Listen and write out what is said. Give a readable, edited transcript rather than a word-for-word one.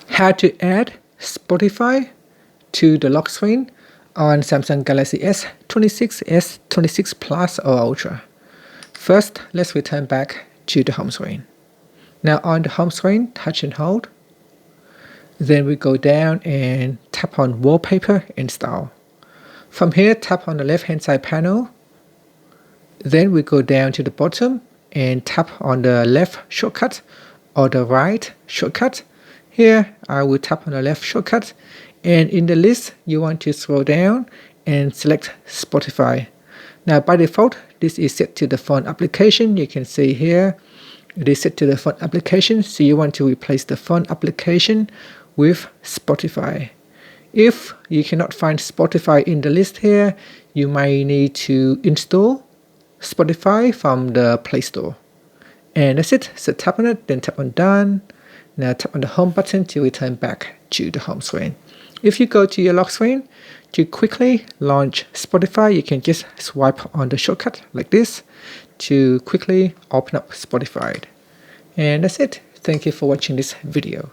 How to add Spotify to the lock screen on Samsung Galaxy S26, S26 Plus or Ultra. First, let's return back to the home screen. Now on the home screen, touch and hold. Then we go down and tap on Wallpaper Install. From here, tap on the left hand side panel. Then we go down to the bottom and tap on the left shortcut or the right shortcut. Here, I will tap on the left shortcut, and in the list, you want to scroll down and select Spotify. Now, by default, this is set to the phone application. You can see here, it is set to the phone application, so you want to replace the phone application with Spotify. If you cannot find Spotify in the list here, you may need to install Spotify from the Play Store. And that's it. So tap on it, then tap on Done. Now tap on the home button to return back to the home screen. If you go to your lock screen, to quickly launch Spotify, you can just swipe on the shortcut like this to quickly open up Spotify. And that's it. Thank you for watching this video.